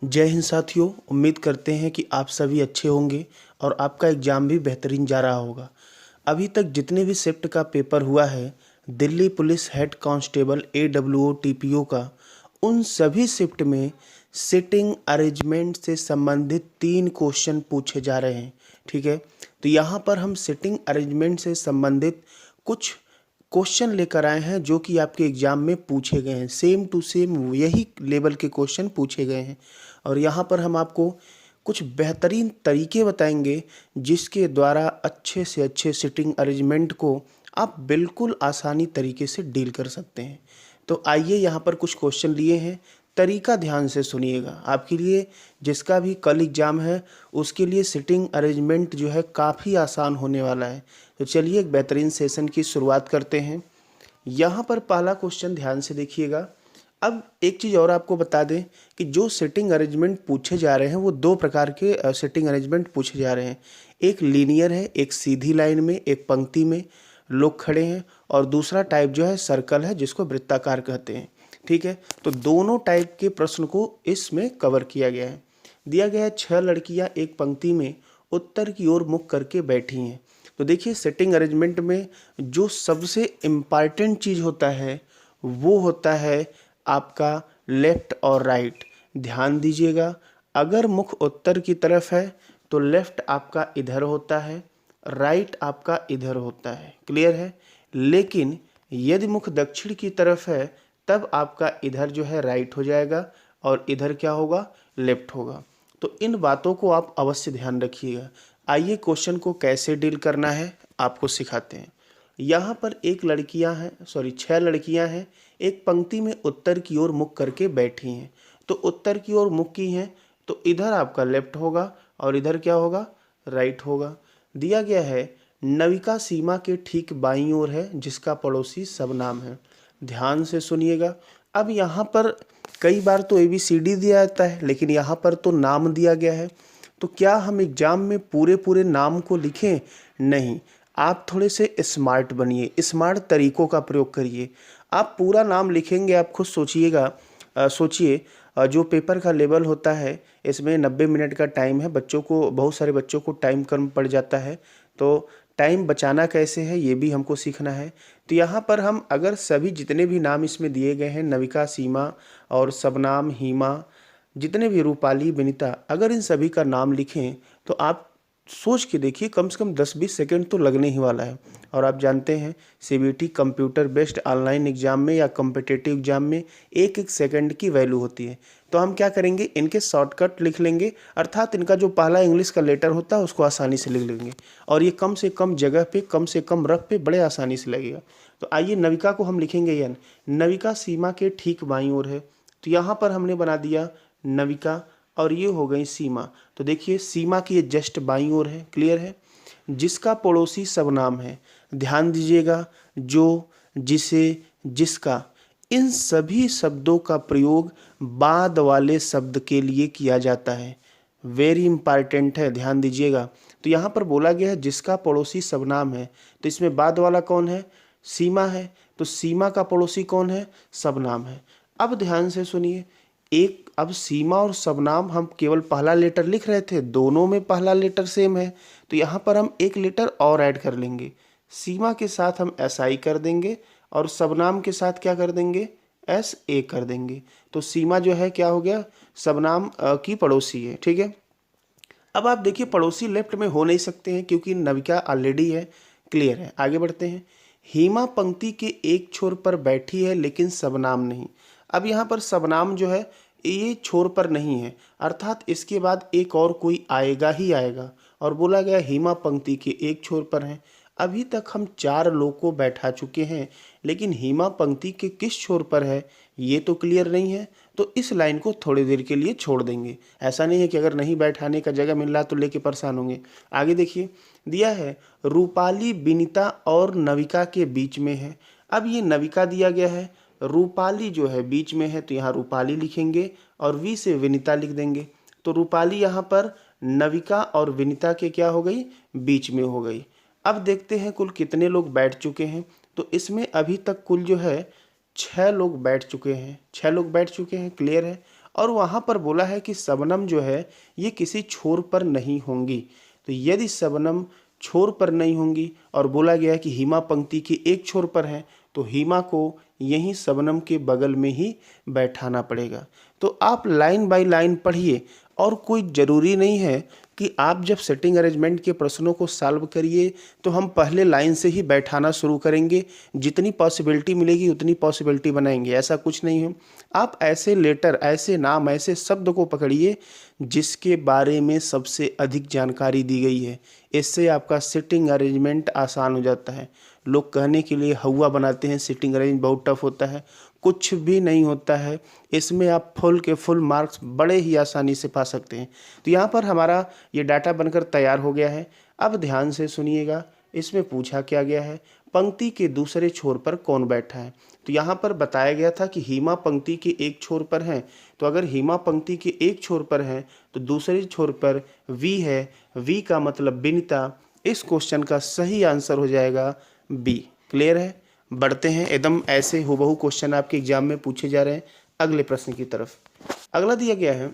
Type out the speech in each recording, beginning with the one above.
जय हिंद साथियों। उम्मीद करते हैं कि आप सभी अच्छे होंगे और आपका एग्ज़ाम भी बेहतरीन जा रहा होगा। अभी तक जितने भी शिफ्ट का पेपर हुआ है, Delhi police head constable AWO TPO का, उन सभी शिफ्ट में सिटिंग अरेंजमेंट से संबंधित 3 क्वेश्चन पूछे जा रहे हैं। ठीक है, तो यहाँ पर हम सिटिंग अरेंजमेंट से संबंधित कुछ क्वेश्चन लेकर आए हैं जो कि आपके एग्ज़ाम में पूछे गए हैं। सेम टू सेम यही लेवल के क्वेश्चन पूछे गए हैं और यहाँ पर हम आपको कुछ बेहतरीन तरीके बताएंगे जिसके द्वारा अच्छे से अच्छे सिटिंग अरेंजमेंट को आप बिल्कुल आसानी तरीके से डील कर सकते हैं। तो आइए यहाँ पर कुछ क्वेश्चन लिए हैं, तरीका ध्यान से सुनिएगा। आपके लिए जिसका भी कल एग्ज़ाम है उसके लिए सिटिंग अरेंजमेंट जो है काफ़ी आसान होने वाला है। तो चलिए एक बेहतरीन सेशन की शुरुआत करते हैं। यहाँ पर पहला क्वेश्चन ध्यान से देखिएगा। अब एक चीज़ और आपको बता दें कि जो सिटिंग अरेंजमेंट पूछे जा रहे हैं वो 2 प्रकार के सिटिंग अरेंजमेंट पूछे जा रहे हैं। एक लीनियर है, एक सीधी लाइन में एक पंक्ति में लोग खड़े हैं, और दूसरा टाइप जो है सर्कल है जिसको वृत्ताकार कहते हैं। ठीक है, तो दोनों टाइप के प्रश्न को इसमें कवर किया गया है। दिया गया है 6 लड़कियां एक पंक्ति में उत्तर की ओर मुख करके बैठी हैं। तो देखिए सिटिंग अरेंजमेंट में जो सबसे इम्पॉर्टेंट चीज़ होता है वो होता है आपका लेफ्ट और राइट। ध्यान दीजिएगा, अगर मुख उत्तर की तरफ है तो लेफ्ट आपका इधर होता है, राइट आपका इधर होता है। क्लियर है? लेकिन यदि मुख दक्षिण की तरफ है तब आपका इधर जो है राइट हो जाएगा और इधर क्या होगा, लेफ्ट होगा। तो इन बातों को आप अवश्य ध्यान रखिएगा। आइए क्वेश्चन को कैसे डील करना है आपको सिखाते हैं। यहाँ पर 6 लड़कियाँ हैं, एक पंक्ति में उत्तर की ओर मुख करके बैठी हैं। तो उत्तर की ओर मुख की हैं तो इधर आपका लेफ्ट होगा और इधर क्या होगा, राइट होगा। दिया गया है नविका सीमा के ठीक बाईं ओर है जिसका पड़ोसी सबनाम है। ध्यान से सुनिएगा। अब यहाँ पर कई बार तो ABCD दिया जाता है लेकिन यहाँ पर तो नाम दिया गया है। तो क्या हम एग्जाम में पूरे पूरे नाम को लिखें? नहीं, आप थोड़े से स्मार्ट बनिए, स्मार्ट तरीकों का प्रयोग करिए। आप पूरा नाम लिखेंगे, आप खुद सोचिएगा। सोचिए, जो पेपर का लेवल होता है इसमें 90 मिनट का टाइम है। बहुत सारे बच्चों को टाइम कम पड़ जाता है, तो टाइम बचाना कैसे है ये भी हमको सीखना है। तो यहाँ पर हम अगर सभी जितने भी नाम इसमें दिए गए हैं, नविका, सीमा और सबनाम, हीमा, जितने भी, रूपाली, विनीता, अगर इन सभी का नाम लिखें तो आप सोच के देखिए कम से कम 10-20 सेकंड तो लगने ही वाला है। और आप जानते हैं CBT computer based online exam में या कॉम्पिटिटिव एग्जाम में एक एक सेकंड की वैल्यू होती है। तो हम क्या करेंगे, इनके शॉर्टकट लिख लेंगे, अर्थात इनका जो पहला इंग्लिश का लेटर होता है उसको आसानी से लिख लेंगे और ये कम से कम जगह पे, कम से कम रफ पे बड़े आसानी से लगेगा। तो आइए नविका को हम लिखेंगे एन। नविका सीमा के ठीक बाईं ओर है, तो यहाँ पर हमने बना दिया नविका और ये हो गई सीमा। तो देखिए सीमा की ये जस्ट बाईं ओर है। क्लियर है? जिसका पड़ोसी सबनाम है। ध्यान दीजिएगा, जो, जिसे, जिसका, इन सभी शब्दों का प्रयोग बाद वाले शब्द के लिए किया जाता है। वेरी इंपॉर्टेंट है, ध्यान दीजिएगा। तो यहाँ पर बोला गया है जिसका पड़ोसी सबनाम है, तो इसमें बाद वाला कौन है, सीमा है। तो सीमा का पड़ोसी कौन है, सबनाम है। अब ध्यान से सुनिए, अब सीमा और सबनाम हम केवल पहला लेटर लिख रहे थे, दोनों में पहला लेटर सेम है, तो यहाँ पर हम एक लेटर और ऐड कर लेंगे। सीमा के साथ हम SI कर देंगे और सबनाम के साथ क्या कर देंगे, SA कर देंगे। तो सीमा जो है क्या हो गया, सबनाम की पड़ोसी है। ठीक है, अब आप देखिए पड़ोसी लेफ्ट में हो नहीं सकते हैं क्योंकि नविका ऑलरेडी है। क्लियर है? आगे बढ़ते हैं। हीमा पंक्ति के एक छोर पर बैठी है लेकिन सबनाम नहीं। अब यहाँ पर सबनाम जो है ये छोर पर नहीं है, अर्थात इसके बाद एक और कोई आएगा ही आएगा, और बोला गया हीमा पंक्ति के एक छोर पर है। अभी तक हम 4 लोग को बैठा चुके हैं लेकिन हीमा पंक्ति के किस छोर पर है ये तो क्लियर नहीं है, तो इस लाइन को थोड़ी देर के लिए छोड़ देंगे। ऐसा नहीं है कि अगर नहीं बैठाने का जगह मिल रहा तो लेके परेशान होंगे। आगे देखिए, दिया है रूपाली विनीता और नविका के बीच में है। अब ये नविका दिया गया है, रूपाली जो है बीच में है, तो यहाँ रूपाली लिखेंगे और V से विनीता लिख देंगे। तो रूपाली यहाँ पर नविका और विनीता के क्या हो गई, बीच में हो गई। अब देखते हैं कुल कितने लोग बैठ चुके हैं। तो इसमें अभी तक कुल जो है 6 लोग बैठ चुके हैं, 6 लोग बैठ चुके हैं। क्लियर है? और वहाँ पर बोला है कि शबनम जो है ये किसी छोर पर नहीं होंगी। तो यदि शबनम छोर पर नहीं होंगी और बोला गया कि हिमा पंक्ति के एक छोर पर है, तो हिमा को यहीं शबनम के बगल में ही बैठाना पड़ेगा। तो आप लाइन बाय लाइन पढ़िए, और कोई ज़रूरी नहीं है कि आप जब सेटिंग अरेंजमेंट के प्रश्नों को सॉल्व करिए तो हम पहले लाइन से ही बैठाना शुरू करेंगे, जितनी पॉसिबिलिटी मिलेगी उतनी पॉसिबिलिटी बनाएंगे, ऐसा कुछ नहीं है। आप ऐसे लेटर, ऐसे नाम, ऐसे शब्द को पकड़िए जिसके बारे में सबसे अधिक जानकारी दी गई है। इससे आपका सिटिंग अरेंजमेंट आसान हो जाता है। लोग कहने के लिए हवा बनाते हैं सिटिंग अरेंज बहुत टफ होता है, कुछ भी नहीं होता है। इसमें आप फुल के फुल मार्क्स बड़े ही आसानी से पा सकते हैं। तो यहाँ पर हमारा ये डाटा बनकर तैयार हो गया है। अब ध्यान से सुनिएगा, इसमें पूछा क्या गया है, पंक्ति के दूसरे छोर पर कौन बैठा है। तो यहाँ पर बताया गया था कि हिमा पंक्ति के एक छोर पर है। तो अगर हिमा पंक्ति के एक छोर पर है तो दूसरे छोर पर वी है, वी का मतलब विनीता। इस क्वेश्चन का सही आंसर हो जाएगा बी। क्लियर है। बढ़ते हैं, एकदम ऐसे हुबहू क्वेश्चन आपके एग्जाम में पूछे जा रहे हैं। अगले प्रश्न की तरफ। अगला दिया गया है,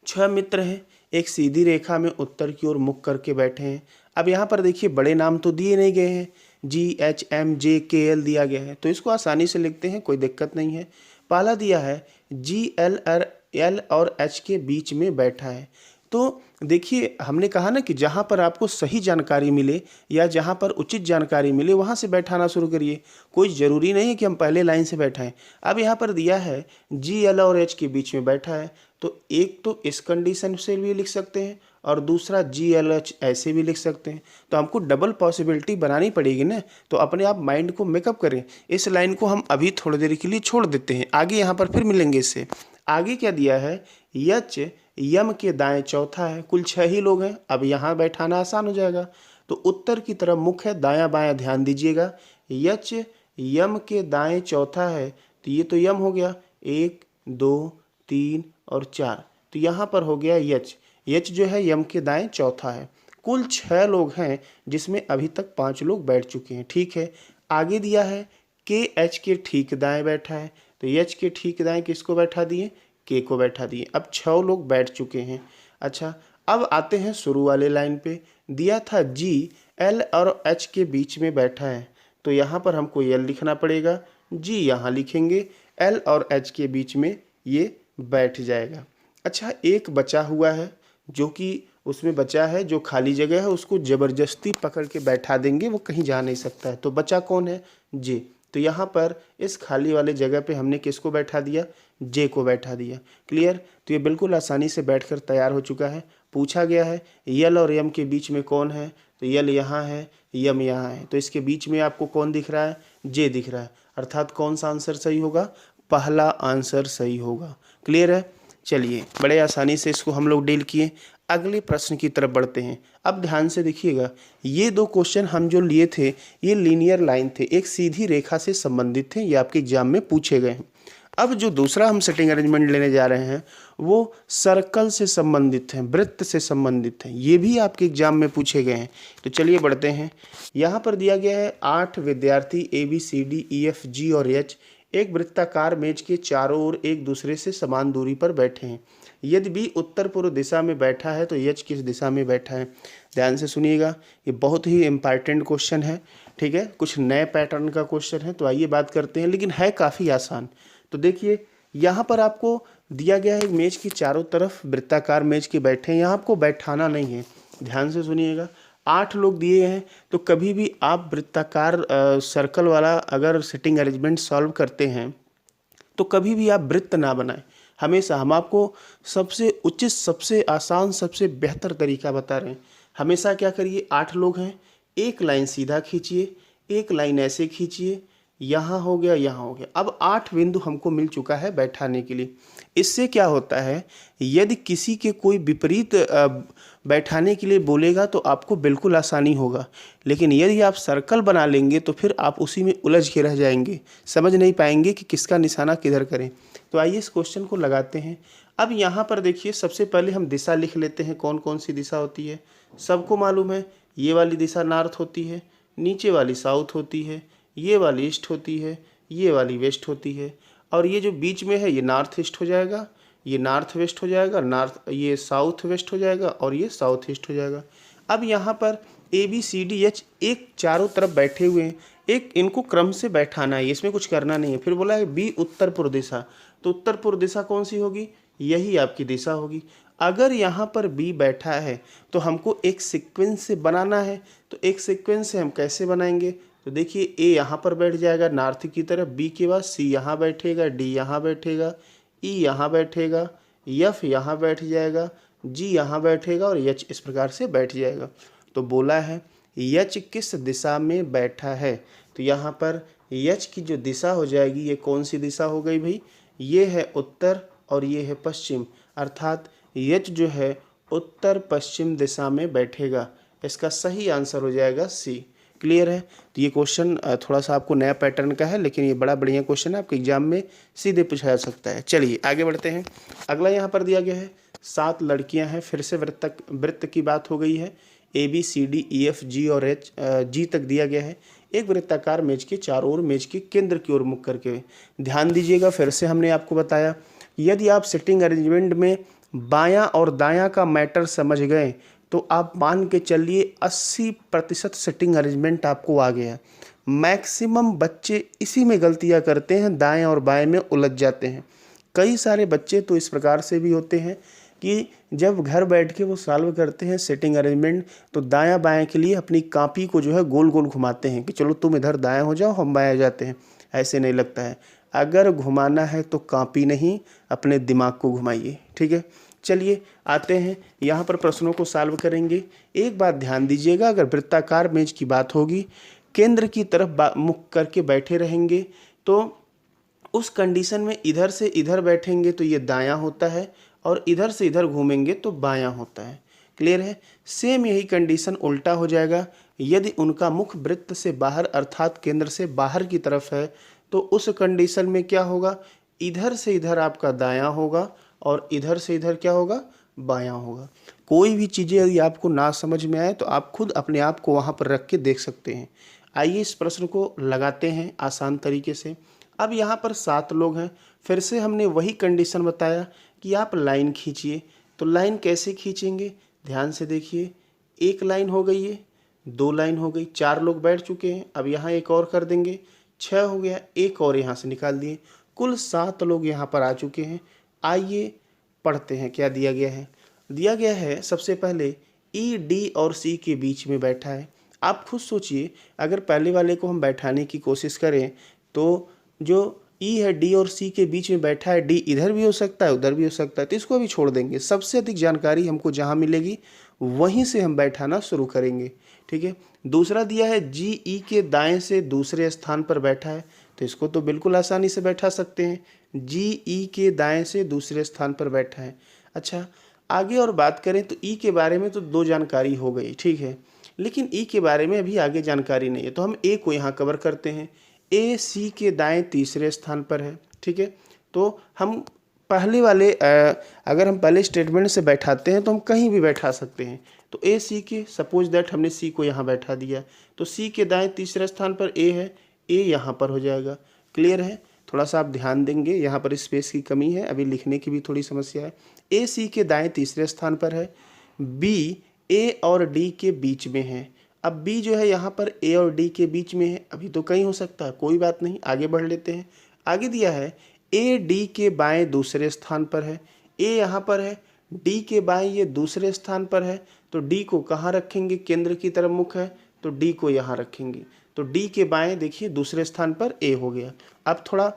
6 मित्र हैं, एक सीधी रेखा में उत्तर की ओर मुख करके बैठे हैं। अब यहाँ पर देखिए बड़े नाम तो दिए नहीं गए हैं, GHMJKL दिया गया है, तो इसको आसानी से लिखते हैं, कोई दिक्कत नहीं है। पहला दिया है GL और H के बीच में बैठा है। तो देखिए हमने कहा ना कि जहाँ पर आपको सही जानकारी मिले या जहाँ पर उचित जानकारी मिले वहाँ से बैठाना शुरू करिए, कोई ज़रूरी नहीं है कि हम पहले लाइन से बैठाएं। अब यहाँ पर दिया है GL और H के बीच में बैठा है, तो एक तो इस कंडीशन से भी लिख सकते हैं और दूसरा GLH ऐसे भी लिख सकते हैं। तो हमको डबल पॉसिबिलिटी बनानी पड़ेगी ना, तो अपने आप माइंड को मेकअप करें। इस लाइन को हम अभी थोड़ी देर के लिए छोड़ देते हैं, आगे यहाँ पर फिर मिलेंगे इससे। आगे क्या दिया है, यच यम के दाएं चौथा है, कुल 6 ही लोग हैं। अब यहाँ बैठाना आसान हो जाएगा। तो उत्तर की तरफ मुख है, दायां बायां ध्यान दीजिएगा। यच यम के दाएं चौथा है, तो ये तो यम हो गया, 1 2 3 और 4, तो यहाँ पर हो गया यच। यच जो है यम के दाएं चौथा है। कुल 6 लोग हैं जिसमें अभी तक 5 लोग बैठ चुके हैं। ठीक है। आगे दिया है के एच के ठीक दाएं बैठा है, तो एच के ठीक दाएं किसको बैठा दिए, के को बैठा दिए। अब 6 लोग बैठ चुके हैं। अच्छा, अब आते हैं शुरू वाले लाइन पे। दिया था जी एल और एच के बीच में बैठा है, तो यहाँ पर हमको एल लिखना पड़ेगा, जी यहाँ लिखेंगे, एल और एच के बीच में ये बैठ जाएगा। अच्छा, एक बचा हुआ है, जो कि उसमें बचा है, जो खाली जगह है उसको ज़बरदस्ती पकड़ के बैठा देंगे, वो कहीं जा नहीं सकता है। तो बचा कौन है, जे। तो यहाँ पर इस खाली वाले जगह पे हमने किसको बैठा दिया, जे को बैठा दिया। क्लियर। तो ये बिल्कुल आसानी से बैठकर तैयार हो चुका है। पूछा गया है यल और यम के बीच में कौन है, तो यल यहाँ है, यम यहाँ है, तो इसके बीच में आपको कौन दिख रहा है, जे दिख रहा है। अर्थात कौन सा आंसर सही होगा, पहला आंसर सही होगा। क्लियर है। चलिए, बड़े आसानी से इसको हम लोग डील किए। अगले प्रश्न की तरफ बढ़ते हैं। अब ध्यान से देखिएगा, ये 2 क्वेश्चन हम जो लिए थे ये लीनियर लाइन थे, एक सीधी रेखा से संबंधित थे, ये आपके एग्जाम में पूछे गए हैं। अब जो दूसरा हम सेटिंग अरेंजमेंट लेने जा रहे हैं वो सर्कल से संबंधित है, वृत्त से संबंधित है, ये भी आपके एग्जाम में पूछे गए हैं। तो चलिए बढ़ते हैं। यहाँ पर दिया गया है 8 विद्यार्थी ABCDEFG और H एक वृत्ताकार मेज के चारों ओर एक दूसरे से समान दूरी पर बैठे हैं। यदि बी उत्तर पूर्व दिशा में बैठा है तो एच किस दिशा में बैठा है। ध्यान से सुनिएगा, ये बहुत ही इम्पॉर्टेंट क्वेश्चन है। ठीक है, कुछ नए पैटर्न का क्वेश्चन है, तो आइए बात करते हैं, लेकिन है काफ़ी आसान। तो देखिए यहाँ पर आपको दिया गया है मेज की चारों तरफ वृत्ताकार मेज के बैठे हैं, यहाँ आपको बैठाना नहीं है। ध्यान से सुनिएगा, 8 लोग दिए हैं, तो कभी भी आप वृत्ताकार सर्कल वाला अगर सिटिंग अरेंजमेंट सॉल्व करते हैं तो कभी भी आप वृत्त ना बनाएं। हमेशा हम आपको सबसे उचित, सबसे आसान, सबसे बेहतर तरीका बता रहे हैं। हमेशा क्या करिए, 8 लोग हैं, एक लाइन सीधा खींचिए, एक लाइन ऐसे खींचिए, यहाँ हो गया, यहाँ हो गया। अब 8 बिंदु हमको मिल चुका है बैठाने के लिए। इससे क्या होता है, यदि किसी के कोई विपरीत बैठाने के लिए बोलेगा तो आपको बिल्कुल आसानी होगा, लेकिन यदि आप सर्कल बना लेंगे तो फिर आप उसी में उलझ के रह जाएंगे, समझ नहीं पाएंगे कि किसका निशाना किधर करें। तो आइए इस क्वेश्चन को लगाते हैं। अब यहाँ पर देखिए, सबसे पहले हम दिशा लिख लेते हैं, कौन कौन सी दिशा होती है। सबको मालूम है, ये वाली दिशा नॉर्थ होती है, नीचे वाली साउथ होती है, ये वाली ईस्ट होती है, ये वाली वेस्ट होती है, और ये जो बीच में है ये नॉर्थ ईस्ट हो जाएगा, ये नॉर्थ वेस्ट हो जाएगा, ये साउथ वेस्ट हो जाएगा और ये साउथ ईस्ट हो जाएगा। अब यहाँ पर ABCDH एक चारों तरफ बैठे हुए हैं, एक इनको क्रम से बैठाना है, इसमें कुछ करना नहीं है। फिर बोला है B उत्तर पूर्व दिशा, तो उत्तर पूर्व दिशा कौन सी होगी, यही आपकी दिशा होगी। अगर यहाँ पर B बैठा है तो हमको एक सीक्वेंस से बनाना है, तो एक सीक्वेंस से हम कैसे बनाएंगे, तो देखिए A यहाँ पर बैठ जाएगा नॉर्थ की तरफ, B के बाद C यहाँ बैठेगा, D यहाँ बैठेगा, E यहाँ बैठेगा, F यहाँ बैठ जाएगा, G यहाँ बैठेगा और H इस प्रकार से बैठ जाएगा। तो बोला है H किस दिशा में बैठा है, तो यहाँ पर H की जो दिशा हो जाएगी ये कौन सी दिशा हो गई भाई, ये है उत्तर और ये है पश्चिम, अर्थात H जो है उत्तर पश्चिम दिशा में बैठेगा। इसका सही आंसर हो जाएगा C। क्लियर है। तो ये क्वेश्चन थोड़ा सा आपको नया पैटर्न का है, लेकिन ये बड़ा बढ़िया क्वेश्चन है, आपके एग्जाम में सीधे पूछा जा सकता है। चलिए आगे बढ़ते हैं। अगला यहाँ पर दिया गया है 7 लड़कियाँ हैं, फिर से वृत्त की बात हो गई है। ABCDEFG और G तक दिया गया है। एक वृत्ताकार मेज के चारों ओर मेज के केंद्र की ओर मुख करके, ध्यान दीजिएगा, फिर से हमने आपको बताया यदि आप सिटिंग अरेंजमेंट में बायां और दायां का मैटर समझ गए तो आप मान के चलिए 80% सिटिंग अरेंजमेंट आपको आ गया। मैक्सिमम बच्चे इसी में गलतियां करते हैं, दाएं और बाएं में उलझ जाते हैं। कई सारे बच्चे तो इस प्रकार से भी होते हैं कि जब घर बैठ के वो सॉल्व करते हैं सिटिंग अरेंजमेंट, तो दायां बाएं के लिए अपनी कॉपी को जो है गोल गोल घुमाते हैं कि चलो तुम इधर दाएं हो जाओ, हम बाएं जाते हैं। ऐसे नहीं लगता है, अगर घुमाना है तो कॉपी नहीं, अपने दिमाग को घुमाइए। ठीक है, चलिए आते हैं यहाँ पर प्रश्नों को सॉल्व करेंगे। एक बात ध्यान दीजिएगा, अगर वृत्ताकार मेज की बात होगी, केंद्र की तरफ मुख करके बैठे रहेंगे, तो उस कंडीशन में इधर से इधर बैठेंगे तो ये दायां होता है और इधर से इधर घूमेंगे तो बायां होता है। क्लियर है। सेम यही कंडीशन उल्टा हो जाएगा, यदि उनका मुख वृत्त से बाहर अर्थात केंद्र से बाहर की तरफ है तो उस कंडीशन में क्या होगा, इधर से इधर आपका दायां होगा और इधर से इधर क्या होगा, बायां होगा। कोई भी चीज़ें यदि आपको ना समझ में आए तो आप खुद अपने आप को वहाँ पर रख के देख सकते हैं। आइए इस प्रश्न को लगाते हैं आसान तरीके से। अब यहाँ पर 7 लोग हैं, फिर से हमने वही कंडीशन बताया कि आप लाइन खींचिए। तो लाइन कैसे खींचेंगे, ध्यान से देखिए। एक लाइन हो गई है, 2 लाइन हो गई, 4 लोग बैठ चुके हैं। अब यहाँ एक और कर देंगे, 6 हो गया, एक और यहाँ से निकाल दिए, कुल 7 लोग यहाँ पर आ चुके हैं। आइए पढ़ते हैं क्या दिया गया है। दिया गया है सबसे पहले ED और C के बीच में बैठा है। आप खुद सोचिए, अगर पहले वाले को हम बैठाने की कोशिश करें तो जो E है D और C के बीच में बैठा है, D इधर भी हो सकता है उधर भी हो सकता है, तो इसको भी छोड़ देंगे। सबसे अधिक जानकारी हमको जहाँ मिलेगी वहीं से हम बैठाना शुरू करेंगे। ठीक है। दूसरा दिया है GE के दाएं से दूसरे स्थान पर बैठा है, तो इसको तो बिल्कुल आसानी से बैठा सकते हैं। GE के दाएं से दूसरे स्थान पर बैठा है। अच्छा, आगे और बात करें तो E के बारे में तो 2 जानकारी हो गई, ठीक है, लेकिन E के बारे में अभी आगे जानकारी नहीं है, तो हम A को यहाँ कवर करते हैं। AC के दाएं तीसरे स्थान पर है। ठीक है, तो हम पहले वाले अगर हम पहले स्टेटमेंट से बैठाते हैं तो हम कहीं भी बैठा सकते हैं। तो AC के, सपोज दैट हमने C को यहाँ बैठा दिया, तो C के दाएं तीसरे स्थान पर A है, A यहाँ पर हो जाएगा। क्लियर है। थोड़ा सा आप ध्यान देंगे, यहाँ पर स्पेस की कमी है, अभी लिखने की भी थोड़ी समस्या है। AC के दाएं तीसरे स्थान पर है। B A और D के बीच में है। अब B जो है यहाँ पर A और D के बीच में है, अभी तो कहीं हो सकता है, कोई बात नहीं, आगे बढ़ लेते हैं। आगे दिया है A D के बाएं दूसरे स्थान पर है। A यहाँ पर है, D के बाएं ये दूसरे स्थान पर है, तो D को कहाँ रखेंगे, केंद्र की तरफ मुख है तो D को यहाँ रखेंगे। तो D के बाएं देखिए दूसरे स्थान पर A हो गया। अब थोड़ा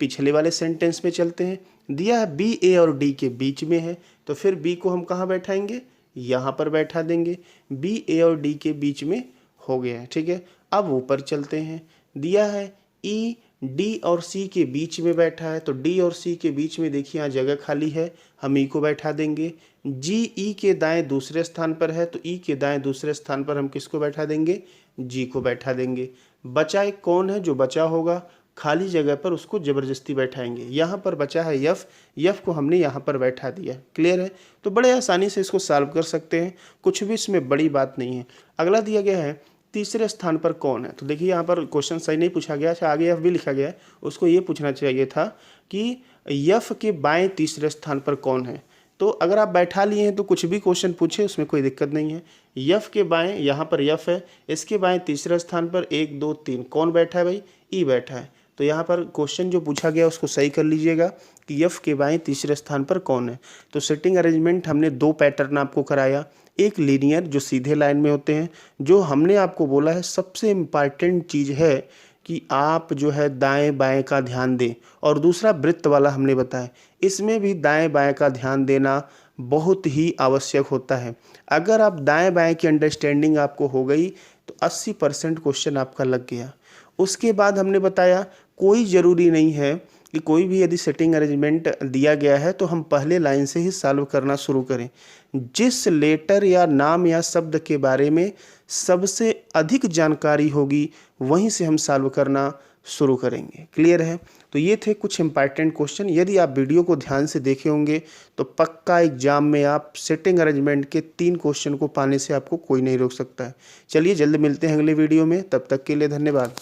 पिछले वाले सेंटेंस में चलते हैं। दिया है B A और D के बीच में है, तो फिर B को हम कहाँ बैठाएंगे, यहाँ पर बैठा देंगे। B A और D के बीच में हो गया है। ठीक है, अब ऊपर चलते हैं। दिया है E D और C के बीच में बैठा है, तो D और C के बीच में देखिए यहाँ जगह खाली है, हम E को बैठा देंगे। G E के दाएं दूसरे स्थान पर है, तो E के दाएं दूसरे स्थान पर हम किसको बैठा देंगे, G को बैठा देंगे। बचा एक कौन है, जो बचा होगा खाली जगह पर उसको ज़बरदस्ती बैठाएंगे। यहाँ पर बचा है F को हमने यहाँ पर बैठा दिया। क्लियर है। तो बड़े आसानी से इसको सॉल्व कर सकते हैं, कुछ भी इसमें बड़ी बात नहीं है। अगला दिया गया है तीसरे स्थान पर कौन है, तो देखिए यहाँ पर क्वेश्चन सही नहीं पूछा गया। अच्छा, आगे F भी लिखा गया है, उसको ये पूछना चाहिए था कि यफ के बाएं तीसरे स्थान पर कौन है। तो अगर आप बैठा लिए हैं तो कुछ भी क्वेश्चन पूछे, उसमें कोई दिक्कत नहीं है। यफ के बाएं, यहाँ पर यफ है, इसके बाएं तीसरे स्थान पर 1 2 3 कौन बैठा है भाई, ई बैठा है। तो यहाँ पर क्वेश्चन जो पूछा गया उसको सही कर लीजिएगा कि यफ के बाएं तीसरे स्थान पर कौन है। तो सिटिंग अरेंजमेंट हमने 2 पैटर्न आपको कराया, एक लीनियर जो सीधे लाइन में होते हैं, जो हमने आपको बोला है सबसे इम्पॉर्टेंट चीज़ है कि आप जो है दाएं बाएं का ध्यान दें, और दूसरा वृत्त वाला हमने बताया, इसमें भी दाएं बाएं का ध्यान देना बहुत ही आवश्यक होता है। अगर आप दाएं बाएं की अंडरस्टैंडिंग आपको हो गई तो 80% क्वेश्चन आपका लग गया। उसके बाद हमने बताया कोई ज़रूरी नहीं है कि कोई भी यदि सेटिंग अरेंजमेंट दिया गया है तो हम पहले लाइन से ही सॉल्व करना शुरू करें। जिस लेटर या नाम या शब्द के बारे में सबसे अधिक जानकारी होगी वहीं से हम सॉल्व करना शुरू करेंगे। क्लियर है? तो ये थे कुछ इंपॉर्टेंट क्वेश्चन। यदि आप वीडियो को ध्यान से देखे होंगे तो पक्का एग्जाम में आप सेटिंग अरेंजमेंट के 3 क्वेश्चन को पाने से आपको कोई नहीं रोक सकता है। चलिए जल्द मिलते हैं अगले वीडियो में, तब तक के लिए धन्यवाद।